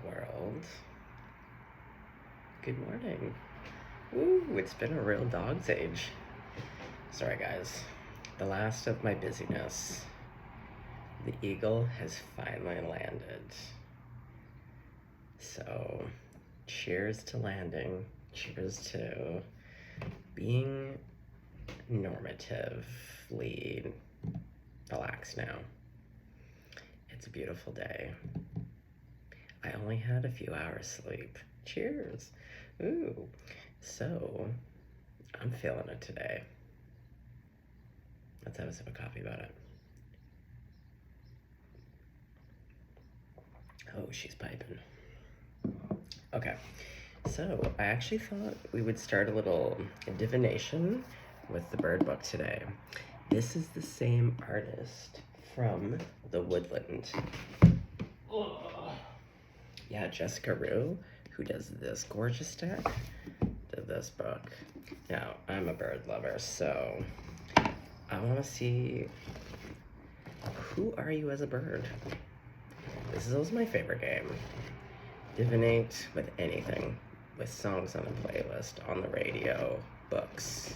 world. Good morning. Ooh, it's been a real dog's age. Sorry, guys. The last of my busyness. The eagle has finally landed. So, cheers to landing. Cheers to being normatively relaxed now. It's a beautiful day. I only had a few hours sleep. Cheers. Ooh. So, I'm feeling it today. Let's have a sip of coffee about it. Oh, she's piping. Okay, so I actually thought we would start a little divination with the bird book today. This is the same artist from The Woodland. Yeah, Jessica Rue, who does this gorgeous deck, did this book. Now, I'm a bird lover, so I want to see, who are you as a bird? This is my favorite game. Divinate with anything, with songs on a playlist, on the radio, books.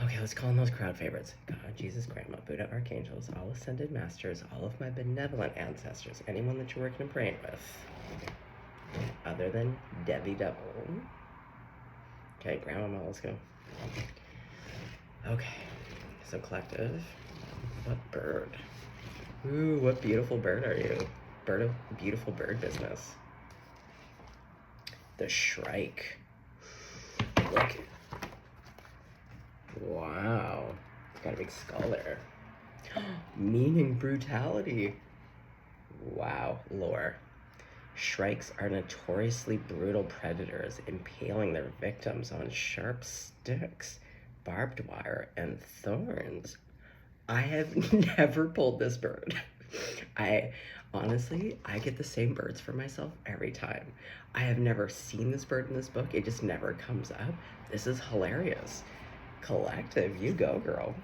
Okay, let's call in those crowd favorites. God, Jesus, Grandma, Buddha, Archangels, all ascended masters, all of my benevolent ancestors, anyone that you're working and praying with, other than Debbie Double. Okay, Grandma, let's go. Okay, so collective, what bird? Ooh, what beautiful bird are you? Bird of beautiful bird business. The shrike. Look. Wow. Got a big skull there. Meaning brutality. Wow. Lore. Shrikes are notoriously brutal predators, impaling their victims on sharp sticks, barbed wire, and thorns. I have never pulled this bird. Honestly, I get the same birds for myself every time. I have never seen this bird in this book. It just never comes up. This is hilarious. Collective, you go, girl.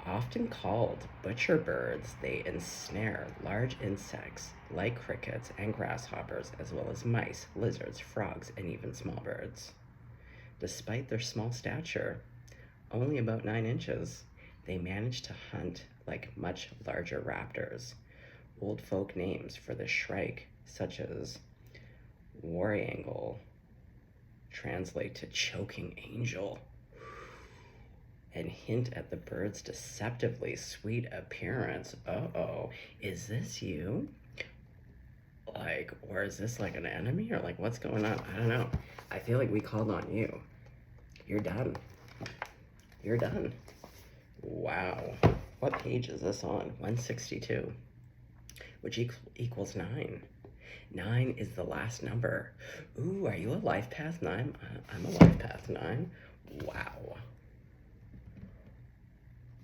Often called butcher birds, they ensnare large insects like crickets and grasshoppers, as well as mice, lizards, frogs, and even small birds. Despite their small stature, only about 9 inches, they manage to hunt like much larger raptors. Old folk names for the shrike, such as warriangle, translate to choking angel, and hint at the bird's deceptively sweet appearance. Uh-oh, is this you? Like, or is this like an enemy, or like what's going on? I don't know. I feel like we called on you. You're done. You're done. Wow. What page is this on? 162. Which equals 9. 9 is the last number. Ooh, are you a life path 9? I'm a life path 9. Wow.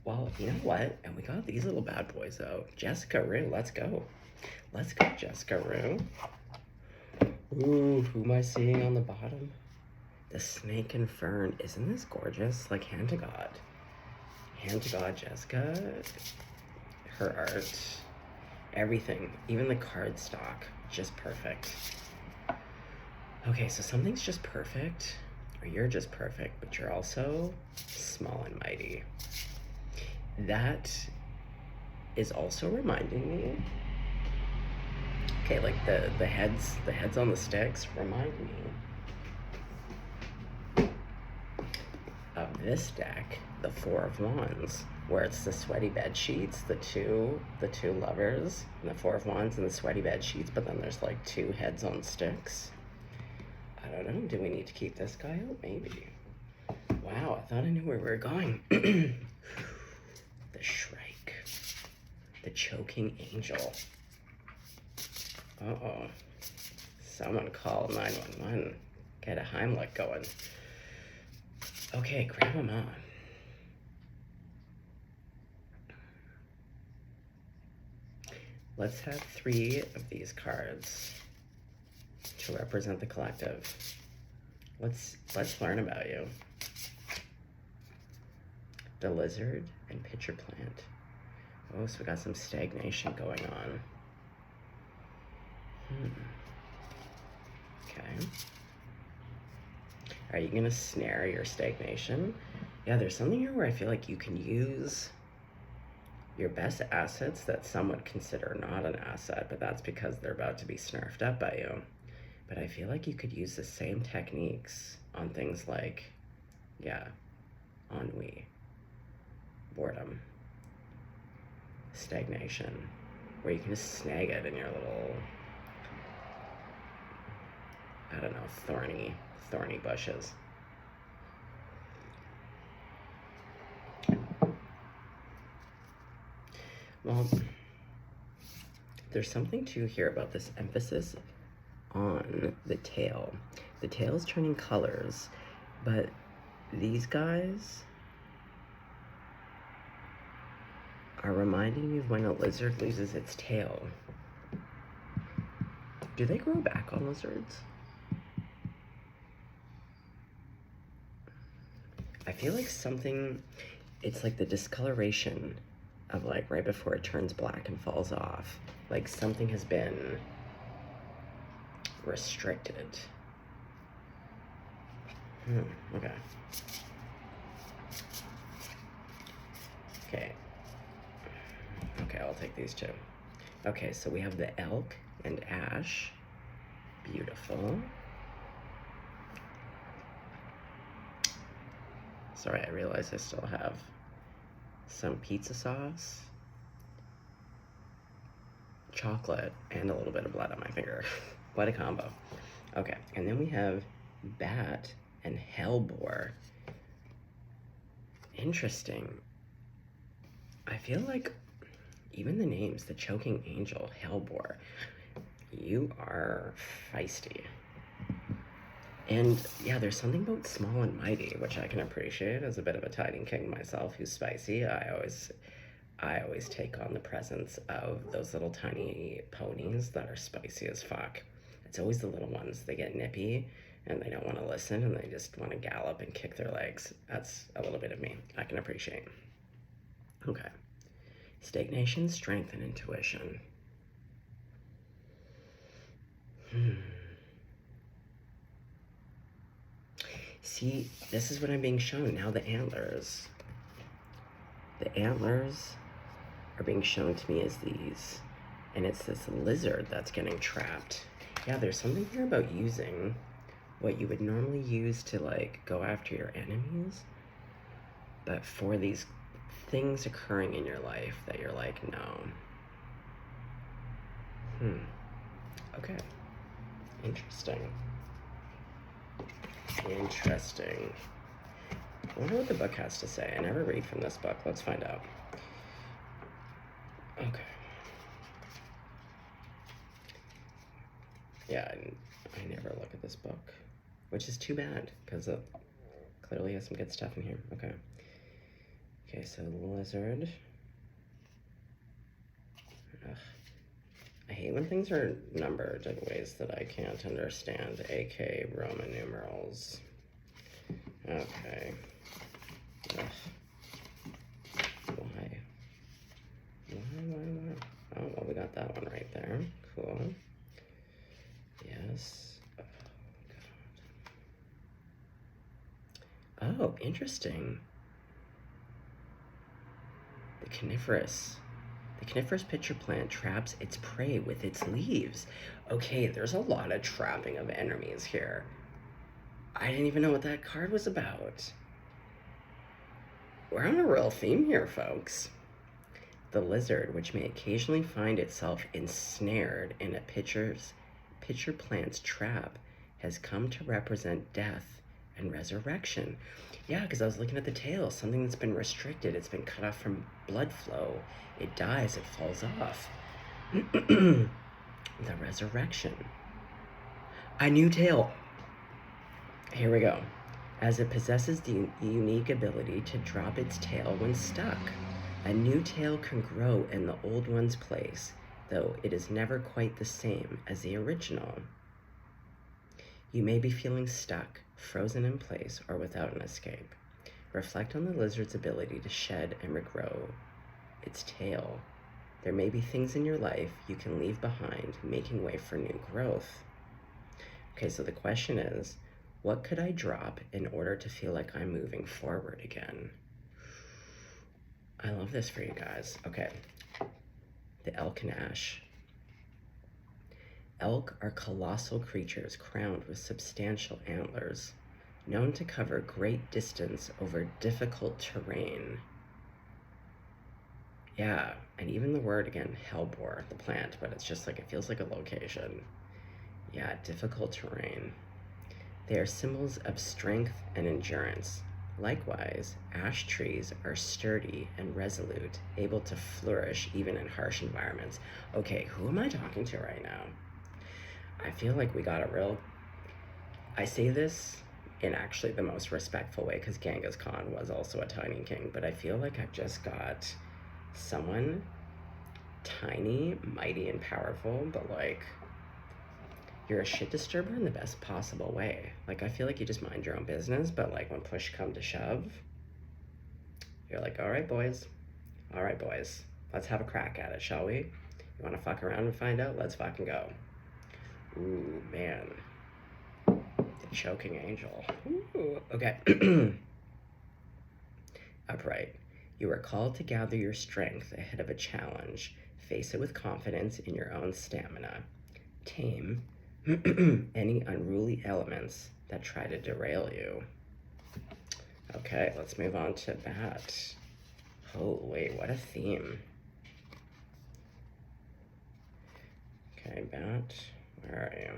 Well, you know what? And we got these little bad boys though. Jessica Rue, let's go. Let's go, Jessica Rue. Ooh, who am I seeing on the bottom? The snake and fern. Isn't this gorgeous? Like, hand to God. Hand to God, Jessica. Her art. Everything, even the card stock, just perfect. Okay, so something's just perfect, or you're just perfect, but you're also small and mighty. That is also reminding me, okay, like the heads on the sticks remind me of this deck, the Four of Wands, where it's the sweaty bed sheets, the two lovers, and the Four of Wands and the sweaty bed sheets, but then there's like 2 heads on sticks. I don't know, do we need to keep this guy out? Maybe. Wow, I thought I knew where we were going. The shrike. The choking angel. Uh-oh. Someone call 911. Get a Heimlich going. Okay, Grandmama. Let's have 3 of these cards to represent the collective. Let's learn about you. The lizard and pitcher plant. Oh, so we got some stagnation going on. Okay. Are you going to snare your stagnation? Yeah, there's something here where I feel like you can use your best assets that some would consider not an asset, but that's because they're about to be snarfed up by you. But I feel like you could use the same techniques on things like, yeah, ennui, boredom, stagnation, where you can just snag it in your little, I don't know, thorny bushes. Well, there's something too here about this emphasis on the tail. The tail is turning colors, but these guys are reminding me of when a lizard loses its tail. Do they grow back on lizards? I feel like something, it's like the discoloration of like right before it turns black and falls off. Like something has been restricted. Okay. Okay. Okay, I'll take these two. Okay, so we have the elk and ash. Beautiful. Sorry, I realize I still have some pizza sauce, chocolate, and a little bit of blood on my finger. What a combo. Okay, and then we have bat and hellbore. Interesting. I feel like even the names, the choking angel, hellbore, you are feisty. And yeah, there's something about small and mighty, which I can appreciate as a bit of a tiding king myself who's spicy. I always take on the presence of those little tiny ponies that are spicy as fuck. It's always the little ones. They get nippy and they don't want to listen and they just want to gallop and kick their legs. That's a little bit of me. I can appreciate. Okay. Stagnation, strength, and intuition. See, this is what I'm being shown. Now the antlers. The antlers are being shown to me as these. And it's this lizard that's getting trapped. Yeah, there's something here about using what you would normally use to, like, go after your enemies. But for these things occurring in your life that you're like, no. Okay. Interesting. Interesting. I wonder what the book has to say. I never read from this book. Let's find out. Okay. Yeah, I never look at this book, which is too bad, because it clearly has some good stuff in here. Okay. Okay, so lizard. Ugh. I hate when things are numbered in ways that I can't understand, aka Roman numerals. Okay. Ugh. Why? Oh, well, we got that one right there. Cool. Yes. Oh, God. Oh, interesting. The coniferous pitcher plant traps its prey with its leaves. Okay, there's a lot of trapping of enemies here. I didn't even know what that card was about. We're on a real theme here, folks. The lizard, which may occasionally find itself ensnared in a pitcher plant's trap, has come to represent death and resurrection. Yeah, because I was looking at the tail, something that's been restricted. It's been cut off from blood flow. It dies, it falls off. The resurrection. A new tail. Here we go. As it possesses the unique ability to drop its tail when stuck. A new tail can grow in the old one's place, though it is never quite the same as the original. You may be feeling stuck, frozen in place, or without an escape. Reflect on the lizard's ability to shed and regrow its tail There may be things in your life you can leave behind, making way for new growth. Okay, so the question is, what could I drop in order to feel like I'm moving forward again? I love this for you guys. Okay, the elk and ash. Elk are colossal creatures crowned with substantial antlers, known to cover great distance over difficult terrain. Yeah, and even the word again, hellebore, the plant, but it's just like, it feels like a location. Yeah, difficult terrain. They are symbols of strength and endurance. Likewise, ash trees are sturdy and resolute, able to flourish even in harsh environments. Okay, who am I talking to right now? I feel like we got a real... I say this in actually the most respectful way because Genghis Khan was also a tiny king, but I feel like I've just got someone tiny, mighty, and powerful, but like, you're a shit disturber in the best possible way. Like, I feel like you just mind your own business, but like when push come to shove, you're like, all right, boys, let's have a crack at it, shall we? You want to fuck around and find out? Let's fucking go. Ooh, man. The choking angel. Ooh, okay. Upright. You are called to gather your strength ahead of a challenge. Face it with confidence in your own stamina. Tame any unruly elements that try to derail you. Okay, let's move on to bat. Oh, wait, what a theme. Okay, bat, where are you?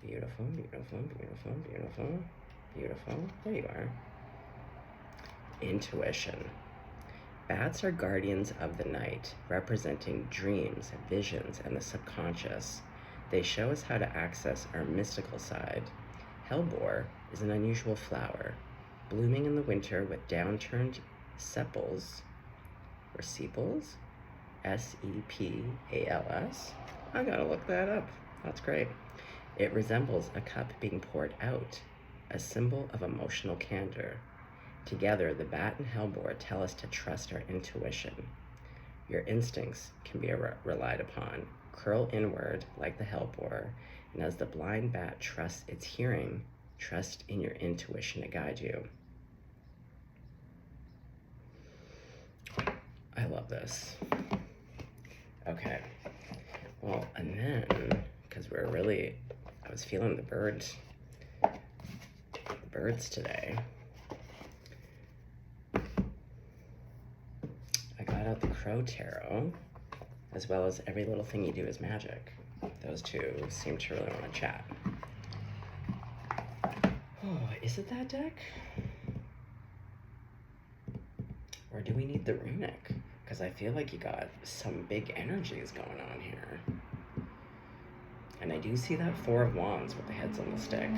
Beautiful, beautiful, beautiful, beautiful, beautiful. There you are. Intuition. Bats are guardians of the night, representing dreams, visions, and the subconscious. They show us how to access our mystical side. Hellebore is an unusual flower, blooming in the winter with downturned sepals, or sepals? S-E-P-A-L-S? I gotta look that up. That's great. It resembles a cup being poured out, a symbol of emotional candor. Together, the bat and hellebore tell us to trust our intuition. Your instincts can be relied upon. Curl inward like the hellebore, and as the blind bat trusts its hearing, trust in your intuition to guide you. I love this. Okay. Well, and then, because I was feeling the birds today. I got out the Crow Tarot, as well as Every Little Thing You Do Is Magic. Those two seem to really want to chat. Oh, is it that deck? Or do we need the runic? Because I feel like you got some big energies going on here. And I do see that Four of Wands with the heads on the stick.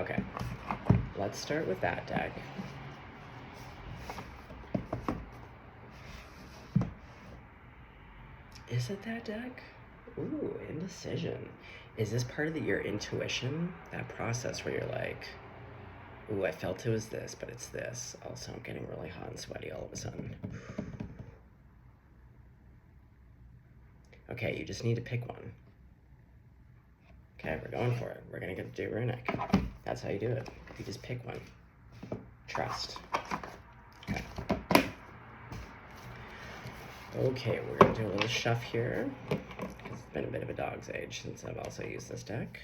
Okay, let's start with that deck. Is it that deck? Ooh, indecision. Is this part of your intuition? That process where you're like, ooh, I felt it was this, but it's this. Also, I'm getting really hot and sweaty all of a sudden. Okay, you just need to pick one. Okay, we're going for it. We're gonna get to do runic. That's how you do it. You just pick one. Trust. Okay. Okay, we're gonna do a little shuff here. It's been a bit of a dog's age since I've also used this deck.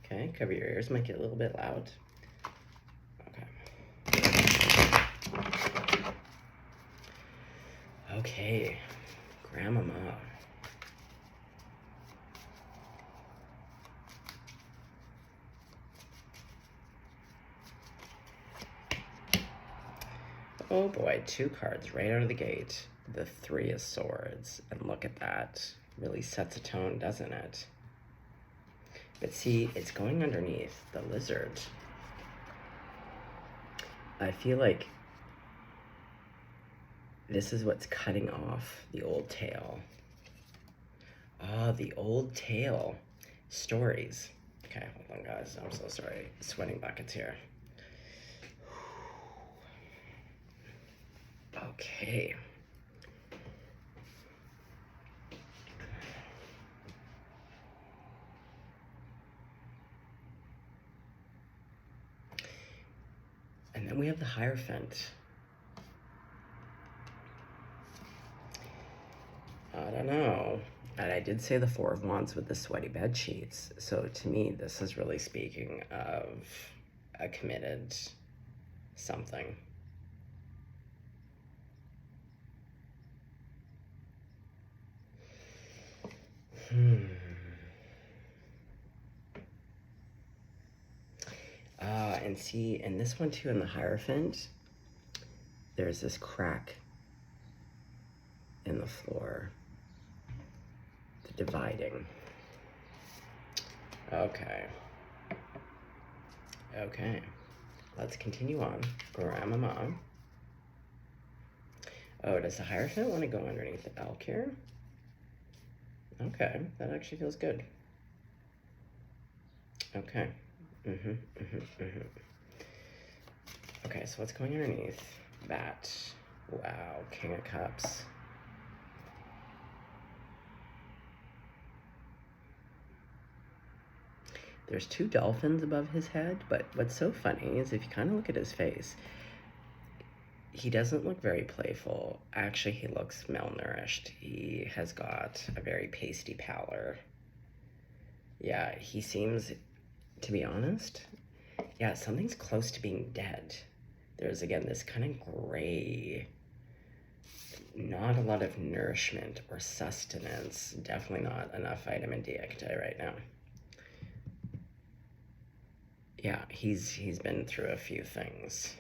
Okay, cover your ears, might get a little bit loud. Okay. Okay, Grandmama. Oh boy, 2 cards right out of the gate. The 3 of Swords, and look at that. Really sets a tone, doesn't it? But see, it's going underneath the lizard. I feel like this is what's cutting off the old tail. Ah, the old tail. Stories. Okay, hold on, guys. I'm so sorry. Sweating buckets here. Okay. And then we have the Hierophant. I don't know. And I did say the Four of Wands with the sweaty bed sheets. So to me, this is really speaking of a committed something. And see, in this one too, in the Hierophant, there's this crack in the floor. The dividing. Okay. Okay. Let's continue on. Grandmama. Oh, does the Hierophant want to go underneath the elk here? Okay, that actually feels good. Okay. Okay, so what's going underneath that? Wow, King of Cups. There's two dolphins above his head, but what's so funny is if you kind of look at his face, he doesn't look very playful. Actually, he looks malnourished. He has got a very pasty pallor. Yeah, he seems, to be honest, yeah, something's close to being dead. There's, again, this kind of gray, not a lot of nourishment or sustenance. Definitely not enough vitamin D, I can tell you right now. Yeah, he's been through a few things.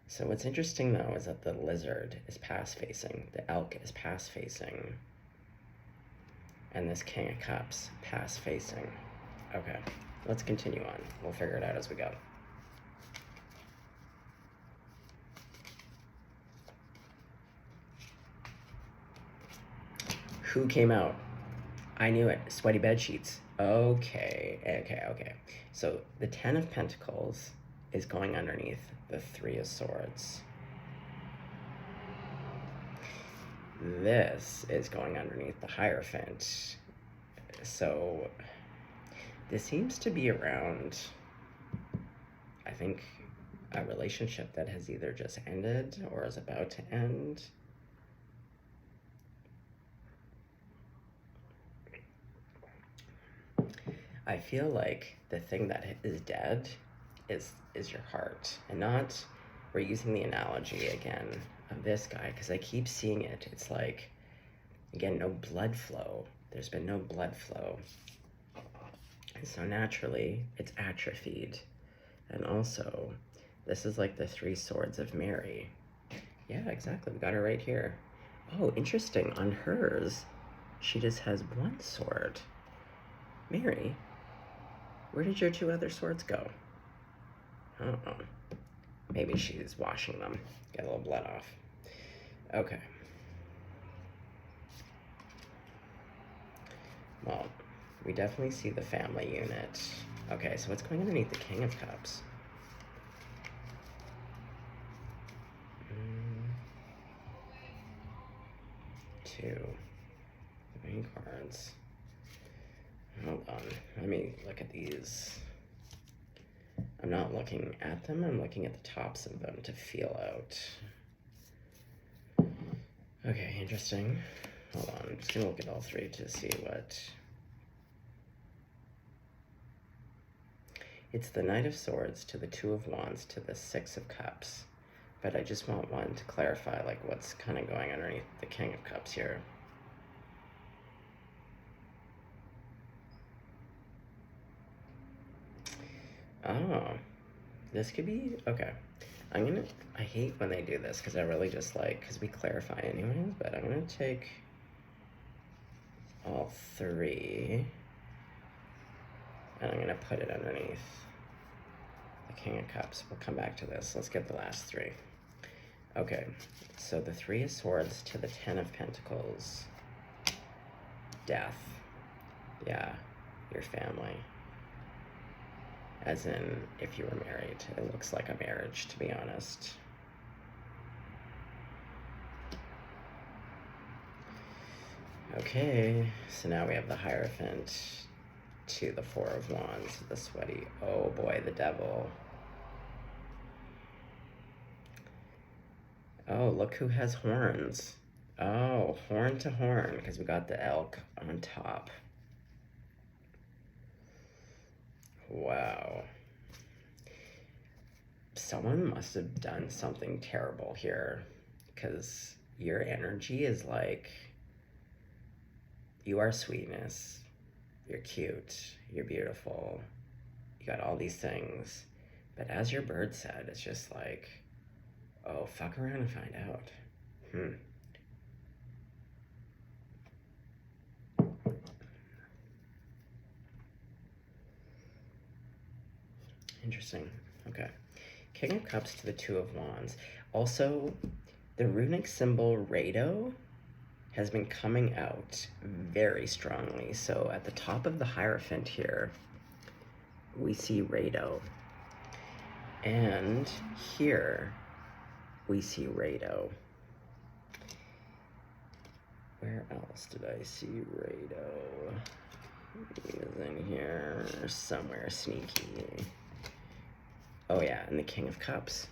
So what's interesting, though, is that the lizard is past-facing, the elk is past-facing, and this King of Cups past-facing. Okay, let's continue on. We'll figure it out as we go. Who came out? I knew it. Sweaty bed sheets. Okay. So the Ten of Pentacles is going underneath the Three of Swords. This is going underneath the Hierophant. So this seems to be around, I think, a relationship that has either just ended or is about to end. I feel like the thing that is dead is your heart, and not, we're using the analogy again of this guy because I keep seeing it. It's like, again, no blood flow. There's been no blood flow. And so naturally, it's atrophied. And also, this is like the Three Swords of Mary. Yeah, exactly. We got her right here. Oh, interesting. On hers, she just has one sword. Mary, where did your two other swords go? I don't know. Maybe she's washing them. Get a little blood off. Okay. Well, we definitely see the family unit. Okay, so what's going underneath the King of Cups? Two. 3 cards. Hold on. Let me look at these. I'm not looking at them. I'm looking at the tops of them to feel out. Okay, interesting. Hold on. I'm just going to look at all three to see what... It's the Knight of Swords to the Two of Wands to the Six of Cups. But I just want one to clarify, like, what's kind of going underneath the King of Cups here. Oh, this could be, okay. I hate when they do this because I really just like, because we clarify anyways, but I'm gonna take all three and I'm gonna put it underneath the King of Cups. We'll come back to this. Let's get the last three. Okay, so the Three of Swords to the Ten of Pentacles. Death. Yeah, your family. As in, if you were married. It looks like a marriage, to be honest. Okay, so now we have the Hierophant to the Four of Wands, the sweaty, oh boy, the devil. Oh, look who has horns. Oh, horn to horn, because we got the elk on top. Wow. Someone must have done something terrible here, because your energy is like, you are sweetness, you're cute, you're beautiful, you got all these things. But as your bird said, it's just like, oh, fuck around and find out. Interesting. Okay. King of Cups to the Two of Wands. Also, the runic symbol Rado has been coming out very strongly. So at the top of the Hierophant here, we see Rado. And here, we see Rado. Where else did I see Rado? He is in here somewhere sneaky. Oh yeah, and the King of Cups.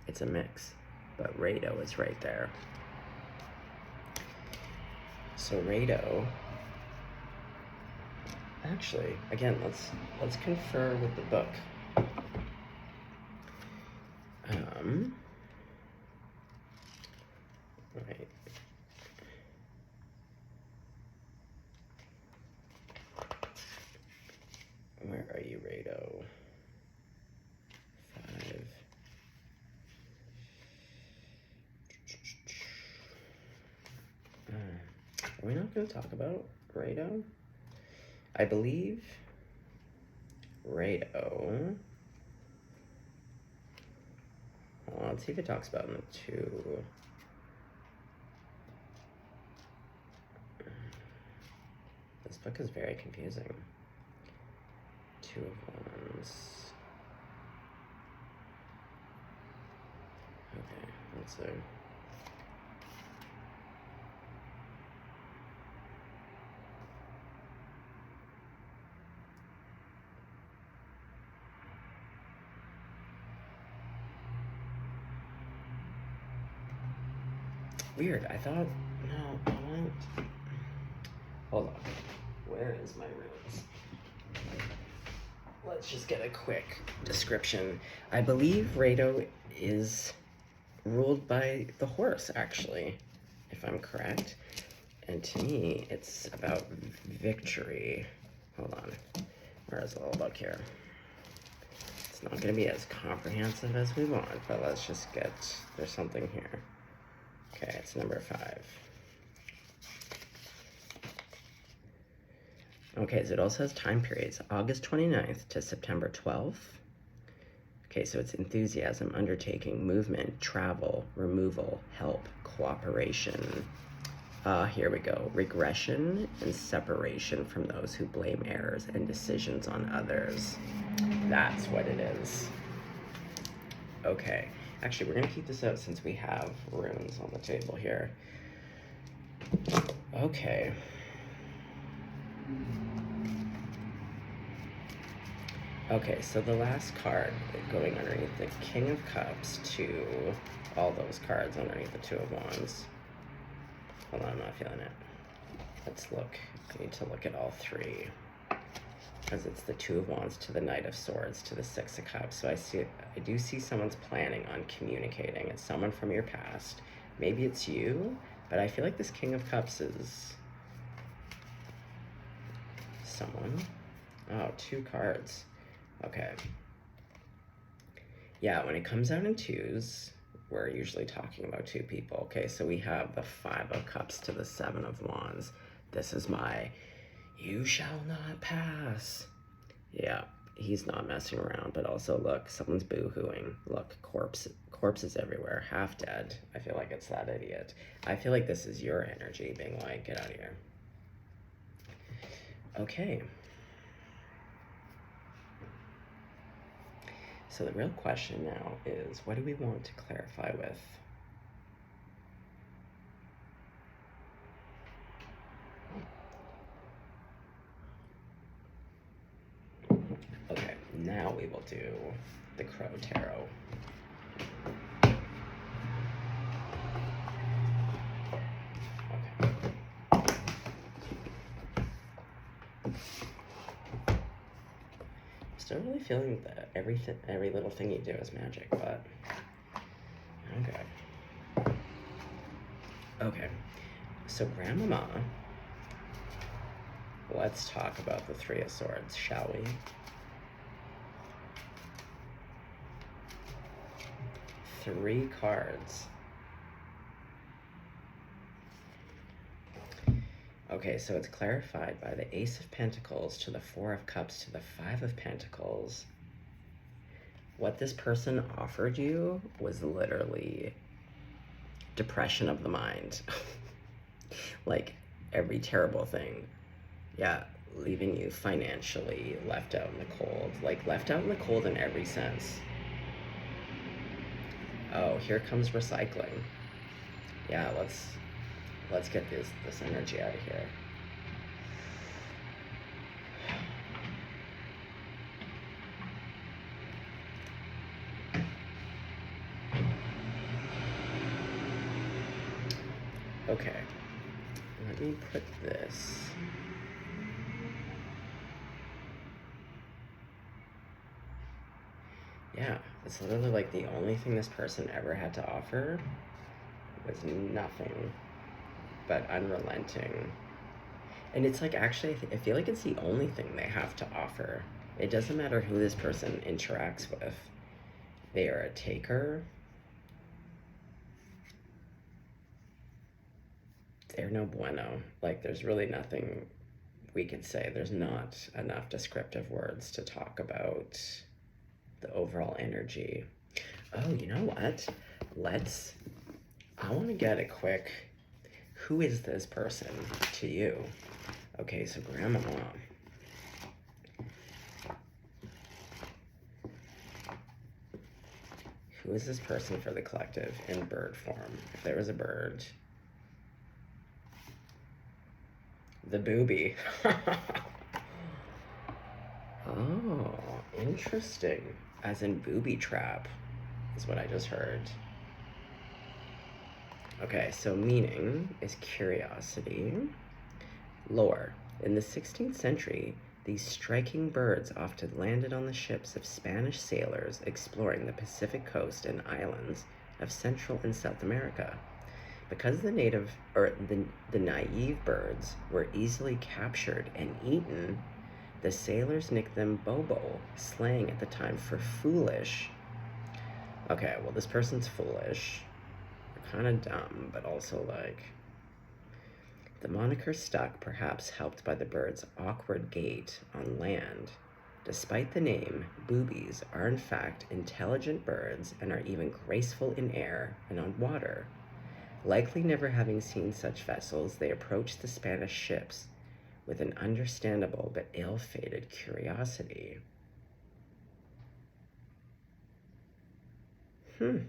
It's a mix, but Rado is right there. So Rado, actually, again, let's confer with the book. Right. Where are you, Rado? 5. Are we not going to talk about Rado? I believe Rado. Well, let's see if it talks about in the 2. This book is very confusing. 2 of Wands. Okay, let's see. Weird, I thought, no, hold on. Where is my runes? Let's just get a quick description. I believe Rado is ruled by the horse, actually, if I'm correct. And to me, it's about victory. Hold on. Where's the little book here? It's not going to be as comprehensive as we want, but let's just get, there's something here. Okay, it's number 5. Okay, so it also has time periods, August 29th to September 12th. Okay, so it's enthusiasm, undertaking, movement, travel, removal, help, cooperation. Here we go. Regression and separation from those who blame errors and decisions on others. That's what it is. Okay. Actually, we're going to keep this out since we have runes on the table here. Okay. Okay, so the last card going underneath the King of Cups to all those cards underneath the Two of Wands. Hold on, I'm not feeling it. Let's look. I need to look at all 3. Because it's the Two of Wands to the Knight of Swords to the Six of Cups. So I do see someone's planning on communicating. It's someone from your past. Maybe it's you, but I feel like this King of Cups is someone. Oh, 2 cards. Okay. Yeah, when it comes out in 2s, we're usually talking about 2 people. Okay, so we have the 5 of Cups to the 7 of Wands. This is my, you shall not pass. Yeah, he's not messing around, but also look, someone's boo-hooing. Look, corpses everywhere, half dead. I feel like it's that idiot. I feel like this is your energy being like, get out of here. Okay. So the real question now is, what do we want to clarify with? Okay, now we will do the Crow Tarot. Okay. Still really feeling that every little thing you do is magic, but okay. Okay, so Grandmama, let's talk about the Three of Swords, shall we? Three cards. Okay, so it's clarified by the Ace of Pentacles to the Four of Cups to the Five of Pentacles. What this person offered you was literally depression of the mind. Like every terrible thing. Yeah, leaving you financially left out in the cold. Like left out in the cold in every sense. Oh, here comes recycling. Yeah, let's get this energy out of here. Okay, let me put this. Yeah, it's literally like the only thing this person ever had to offer was nothing but unrelenting. And it's like, actually, I feel like it's the only thing they have to offer. It doesn't matter who this person interacts with. They are a taker. They're no bueno. Like, there's really nothing we could say. There's not enough descriptive words to talk about the overall energy. Oh, you know what? I want to get a quick, who is this person to you? Okay, so Grandmama. Who is this person for the collective in bird form? If there was a bird. The booby. Oh, interesting. As in booby trap, is what I just heard. Okay, so meaning is curiosity. Lore. In the 16th century, these striking birds often landed on the ships of Spanish sailors exploring the Pacific coast and islands of Central and South America. Because the naive birds were easily captured and eaten, the sailors nicked them Bobo, slang at the time for foolish. Okay, well, this person's foolish. They're kind of dumb, but also like... The moniker stuck, perhaps helped by the bird's awkward gait on land. Despite the name, boobies are in fact intelligent birds and are even graceful in air and on water. Likely never having seen such vessels, they approached the Spanish ships with an understandable but ill-fated curiosity. It's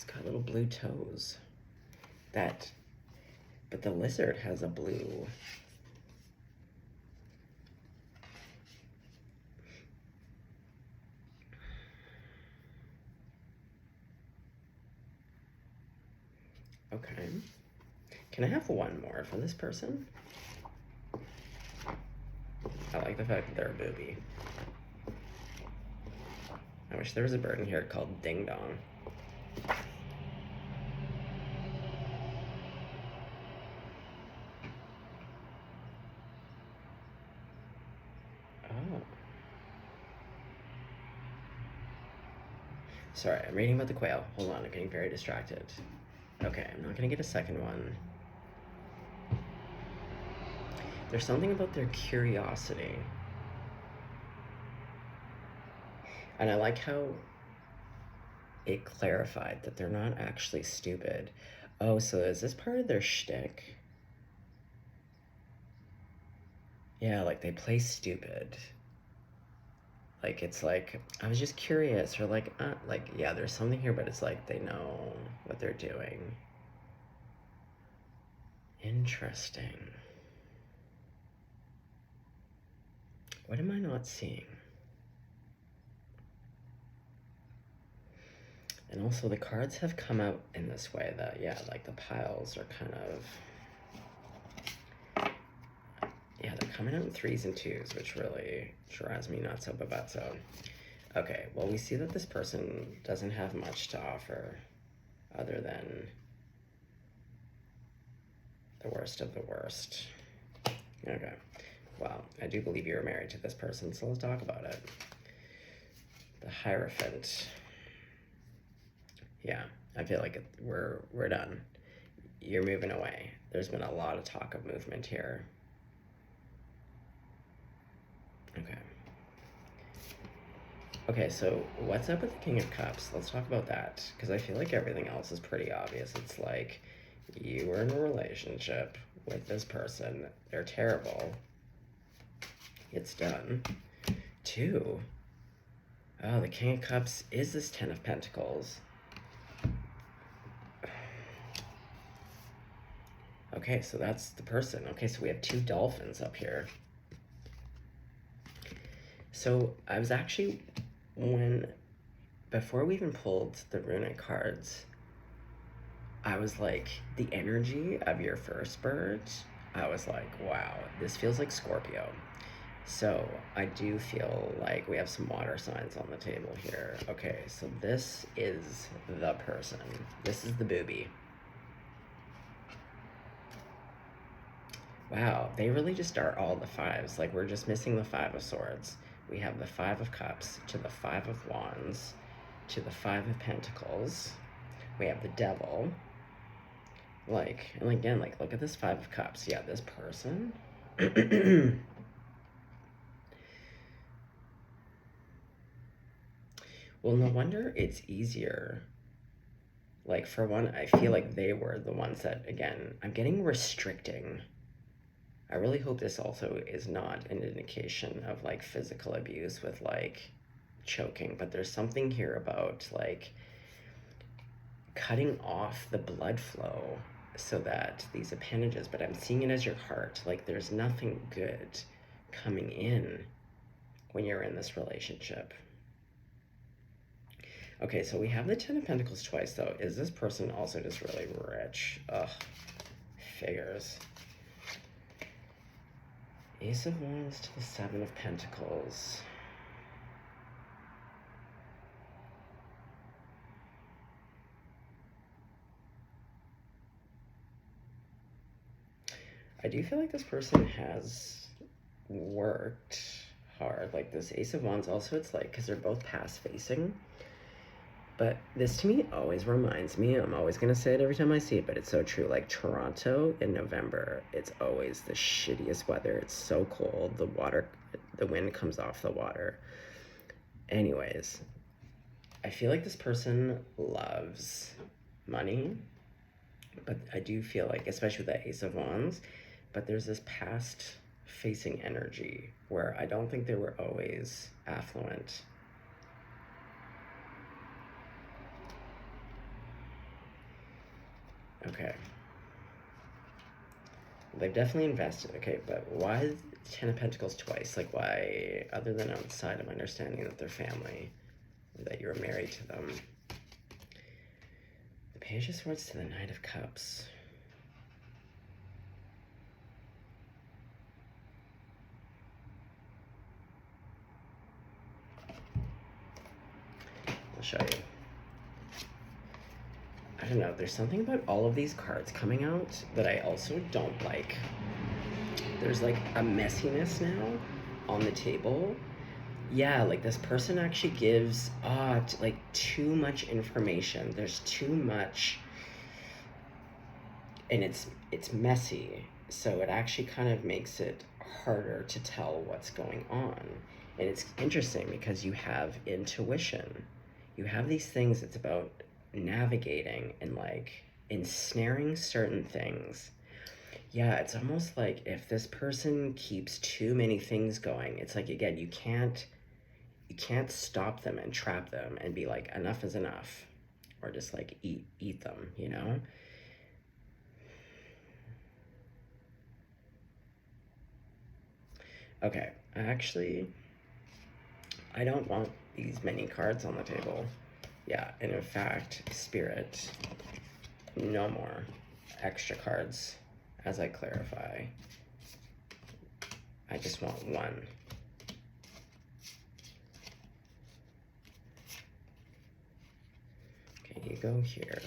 got little blue toes. But the lizard has a blue. Okay. Can I have one more for this person? I like the fact that they're a booby. I wish there was a bird in here called Ding Dong. Oh. Sorry, I'm reading about the quail. Hold on, I'm getting very distracted. Okay, I'm not gonna get a second one. There's something about their curiosity. And I like how it clarified that they're not actually stupid. Oh, so is this part of their shtick? Yeah, like they play stupid. Like it's like I was just curious, or like yeah, there's something here, but it's like they know what they're doing. Interesting. What am I not seeing? And also the cards have come out in this way that, yeah, like the piles are kind of, yeah, they're coming out in threes and twos, which really drives me nuts up about. So, okay, well, we see that this person doesn't have much to offer other than the worst of the worst. Okay, well, I do believe you were married to this person, so let's talk about it. The Hierophant. Yeah, I feel like we're done. You're moving away. There's been a lot of talk of movement here. Okay. Okay, so what's up with the King of Cups? Let's talk about that, because I feel like everything else is pretty obvious. It's like you were in a relationship with this person. They're terrible. It's done. Two. Oh, the King of Cups is this Ten of Pentacles. Okay, so that's the person. Okay, so we have two dolphins up here. So I was actually, before we even pulled the runic cards, I was like, the energy of your first bird, I was like, wow, this feels like Scorpio. So I do feel like we have some water signs on the table here. Okay, so this is the person. This is the booby. Wow, they really just are all the fives. Like, we're just missing the Five of Swords. We have the Five of Cups to the Five of Wands to the Five of Pentacles. We have the Devil. Like, and again, like, look at this Five of Cups. Yeah, this person. Well, no wonder it's easier. Like, for one, I feel like they were the ones that, again, I'm getting restricting. I really hope this also is not an indication of like physical abuse with like choking, but there's something here about like cutting off the blood flow so that these appendages, but I'm seeing it as your heart, like there's nothing good coming in when you're in this relationship. Okay, so we have the Ten of Pentacles twice though. Is this person also just really rich? Ugh, figures. Ace of Wands to the Seven of Pentacles. I do feel like this person has worked hard. Like this Ace of Wands also, it's like, because they're both past facing. But this to me always reminds me, I'm always going to say it every time I see it, but it's so true. Like Toronto in November, it's always the shittiest weather. It's so cold. The wind comes off the water. Anyways, I feel like this person loves money, but I do feel like, especially with the Ace of Wands, but there's this past facing energy where I don't think they were always affluent. Okay. They've definitely invested. Okay, but why Ten of Pentacles twice? Like, why, other than outside of understanding that they're family, that you're married to them? The Page of Swords to the Knight of Cups. I'll show you. I don't know, there's something about all of these cards coming out that I also don't like. There's like a messiness now on the table. Yeah, like this person actually gives like too much information. There's too much, and it's messy. So it actually kind of makes it harder to tell what's going on. And it's interesting because you have intuition. You have these things, it's about navigating and like ensnaring certain things. Yeah, it's almost like if this person keeps too many things going, it's like, again, you can't stop them and trap them and be like, enough is enough, or just like eat them, you know? Okay, actually, I don't want these many cards on the table. Yeah, and in fact, Spirit, no more extra cards as I clarify. I just want one. Okay, you go here.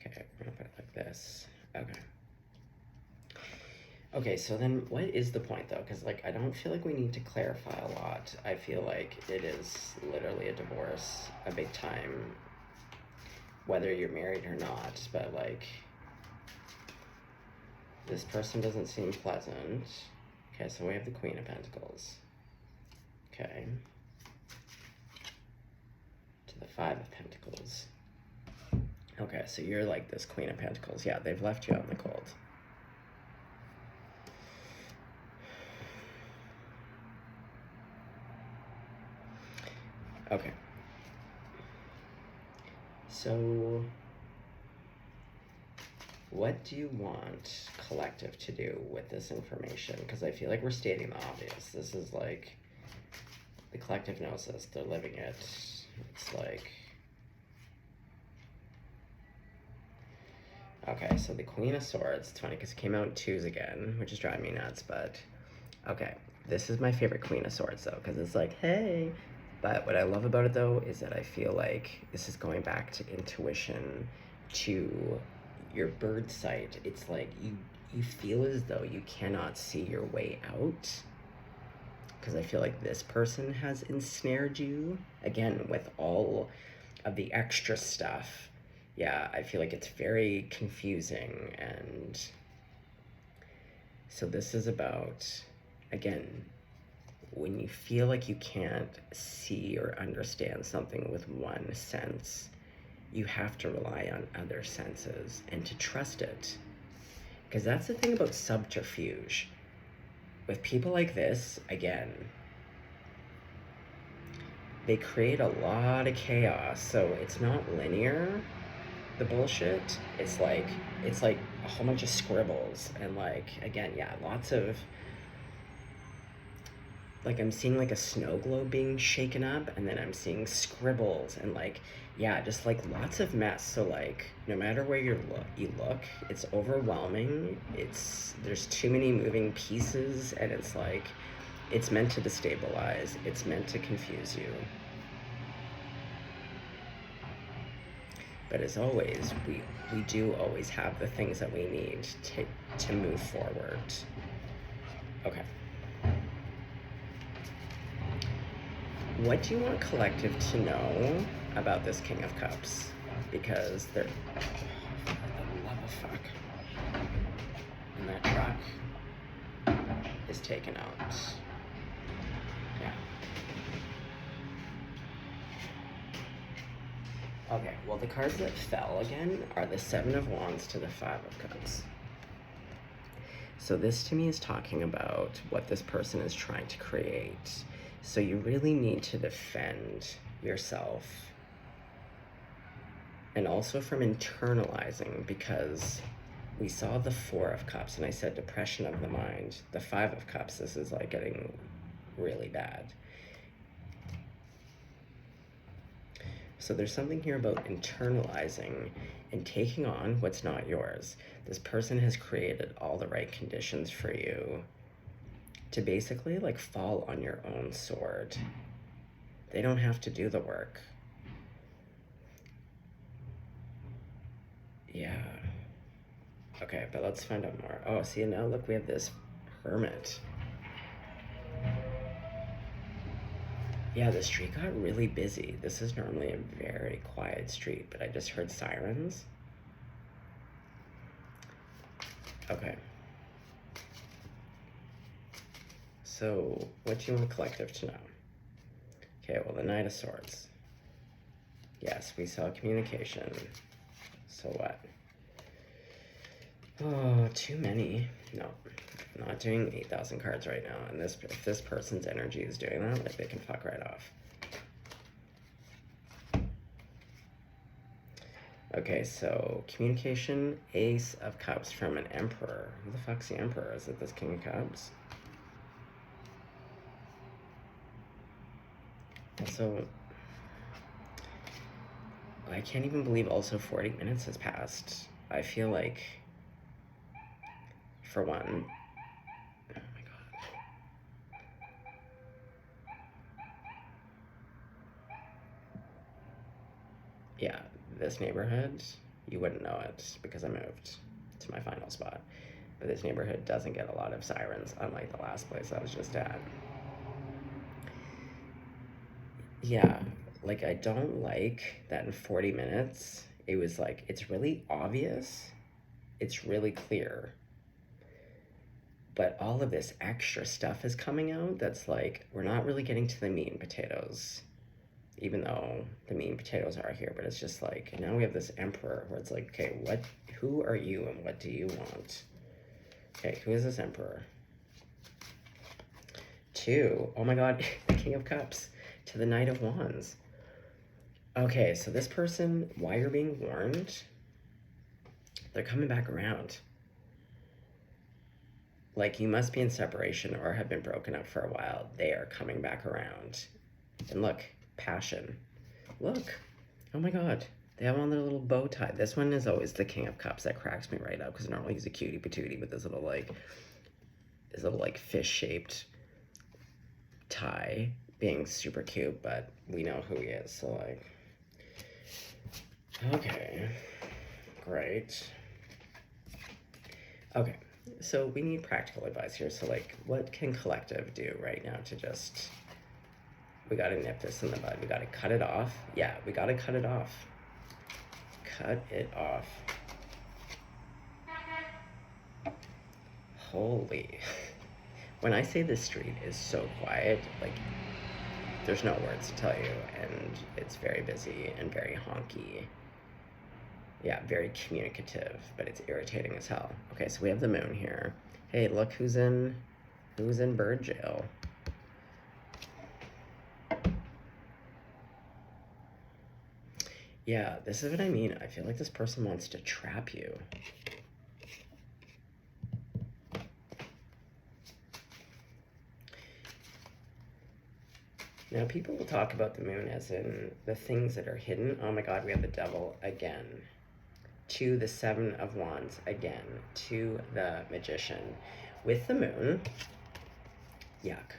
Okay, we're gonna put it like this. Okay. Okay, so then what is the point though? Because like I don't feel like we need to clarify a lot. I feel like it is literally a divorce, a big time, whether you're married or not, but like this person doesn't seem pleasant. Okay, so we have the Queen of Pentacles. Okay. To the Five of Pentacles. Okay, so you're like this Queen of Pentacles. Yeah, they've left you out in the cold. Okay. So, what do you want collective to do with this information? Because I feel like we're stating the obvious. This is like, the collective knows this. They're living it. It's like, okay, so the Queen of Swords. It's funny because it came out in twos again, which is driving me nuts, but okay. This is my favorite Queen of Swords, though, because it's like, hey. But what I love about it, though, is that I feel like this is going back to intuition, to your bird sight. It's like you feel as though you cannot see your way out, because I feel like this person has ensnared you, again, with all of the extra stuff. Yeah, I feel like it's very confusing, and so this is about, again, when you feel like you can't see or understand something with one sense, you have to rely on other senses and to trust it. Because that's the thing about subterfuge. With people like this, again, they create a lot of chaos, so it's not linear, the bullshit. It's like a whole bunch of scribbles, and like, again, yeah, lots of, like, I'm seeing like a snow globe being shaken up, and then I'm seeing scribbles, and like, yeah, just like lots of mess. So like, no matter where you look, it's overwhelming. There's too many moving pieces, and it's like, it's meant to destabilize. It's meant to confuse you. But as always, we do always have the things that we need to move forward. Okay. What do you want collective to know about this King of Cups? Because they're, for the love of fuck. And that truck is taken out. Yeah. Okay, well, the cards that fell again are the Seven of Wands to the Five of Cups. So this to me is talking about what this person is trying to create. So you really need to defend yourself. And also from internalizing, because we saw the Four of Cups and I said depression of the mind. The Five of Cups, this is like getting really bad. So there's something here about internalizing and taking on what's not yours. This person has created all the right conditions for you to basically like fall on your own sword. They don't have to do the work. Yeah. Okay, but let's find out more. Oh, see, now look, we have this Hermit. Yeah, the street got really busy. This is normally a very quiet street, but I just heard sirens. Okay. So, what do you want collective to know? Okay, well, the Knight of Swords. Yes, we saw communication. So what? Oh, too many. No, I'm not doing 8,000 cards right now. And if this person's energy is doing that, like, they can fuck right off. Okay, so communication, Ace of Cups from an Emperor. Who the fuck's the Emperor? Is it this King of Cups? Also, I can't even believe also 40 minutes has passed. I feel like, for one, oh my god. Yeah, this neighborhood, you wouldn't know it because I moved to my final spot. But this neighborhood doesn't get a lot of sirens, unlike the last place I was just at. Yeah, like, I don't like that in 40 minutes, it was like, it's really obvious, it's really clear, but all of this extra stuff is coming out that's like, we're not really getting to the meat and potatoes, even though the meat and potatoes are here, but it's just like, now we have this Emperor where it's like, okay, who are you and what do you want? Okay, who is this Emperor? 2, oh my god, the King of Cups to the Knight of Wands. Okay, so this person, why you're being warned, they're coming back around. Like, you must be in separation or have been broken up for a while. They are coming back around. And look, passion. Look, oh my god, they have on their little bow tie. This one is always the King of Cups that cracks me right up because normally he's a cutie patootie with this little like fish-shaped tie being super cute, but we know who he is, so like, okay, great. Okay, so we need practical advice here. So like, what can collective do right now to just, we gotta nip this in the bud. We gotta cut it off. Yeah, we gotta cut it off. Cut it off. Holy. When I say the street is so quiet, like, there's no words to tell you, and it's very busy and very honky. Yeah, very communicative, but it's irritating as hell. Okay, so we have the moon here. Hey, look who's in bird jail. Yeah, this is what I mean. I feel like this person wants to trap you. Now, people will talk about the moon as in the things that are hidden. Oh my god, we have the devil again. To the 7 of Wands again. To the Magician. With the moon, yuck.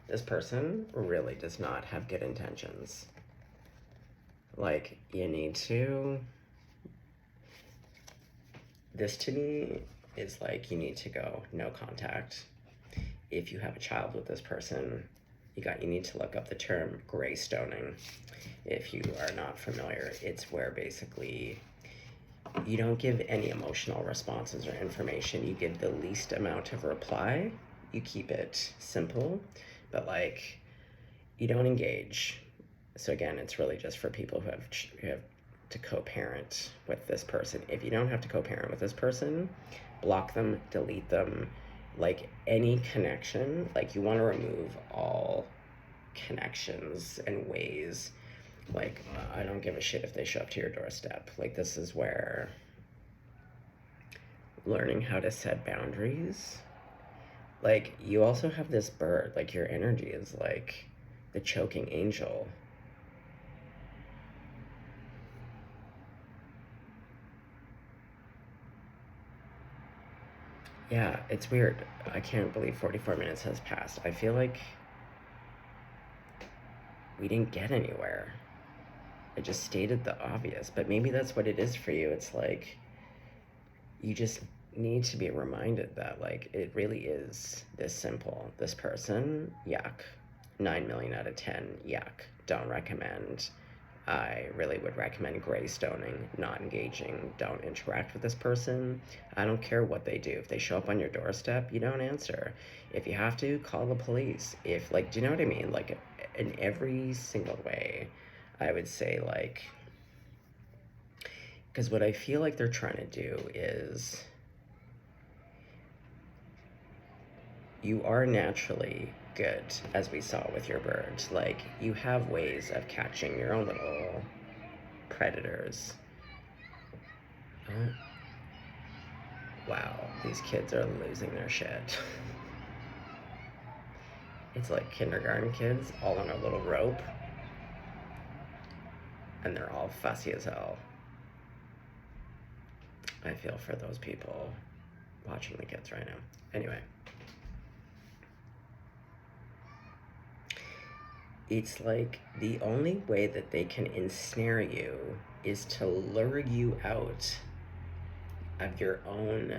This person really does not have good intentions. Like, you need to... This to me is like, you need to go no contact. If you have a child with this person, you need to look up the term gray stoning. If you are not familiar, it's where basically you don't give any emotional responses or information. You give the least amount of reply. You keep it simple, but like, you don't engage. So again, it's really just for people who have to co-parent with this person. If you don't have to co-parent with this person, block them, delete them. Like, any connection, like, you want to remove all connections and ways. Like, I don't give a shit if they show up to your doorstep. Like, this is where learning how to set boundaries. Like, you also have this bird. Like, your energy is like the choking angel. Yeah, it's weird. I can't believe 44 minutes has passed. I feel like we didn't get anywhere. I just stated the obvious, but maybe that's what it is for you. It's like, you just need to be reminded that, like, it really is this simple. This person, yuck. 9 million out of 10, yuck. Don't recommend. I really would recommend gray stoning, not engaging, don't interact with this person. I don't care what they do. If they show up on your doorstep, you don't answer. If you have to, call the police. If, like, do you know what I mean? Like, in every single way, I would say, like, Because what I feel like they're trying to do is, you are naturally good, as we saw with your bird. Like, you have ways of catching your own little predators. Oh. Wow, these kids are losing their shit. It's like kindergarten kids all on a little rope, and they're all fussy as hell. I feel for those people watching the kids right now. Anyway. It's like the only way that they can ensnare you is to lure you out of your own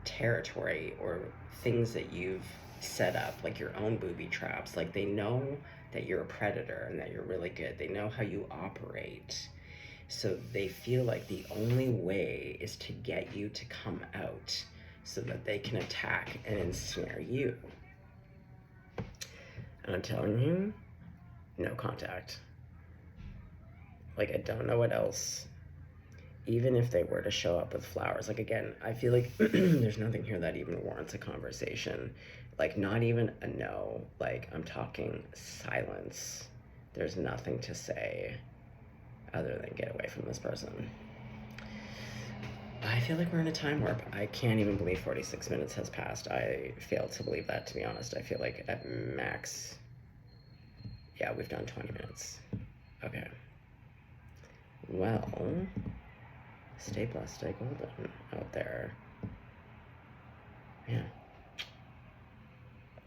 territory or things that you've set up, like your own booby traps. Like, they know that you're a predator and that you're really good. They know how you operate. So they feel like the only way is to get you to come out so that they can attack and ensnare you. And I'm telling you, no contact. Like, I don't know what else. Even if they were to show up with flowers, like, again, I feel like there's nothing here that even warrants a conversation. Like, not even a no. Like, I'm talking silence. There's nothing to say other than get away from this person. I feel like we're in a time warp. I can't even believe 46 minutes has passed. I fail to believe that, to be honest. I feel like at max, yeah, we've done 20 minutes. Okay. Well, stay blessed, stay golden out there. Yeah.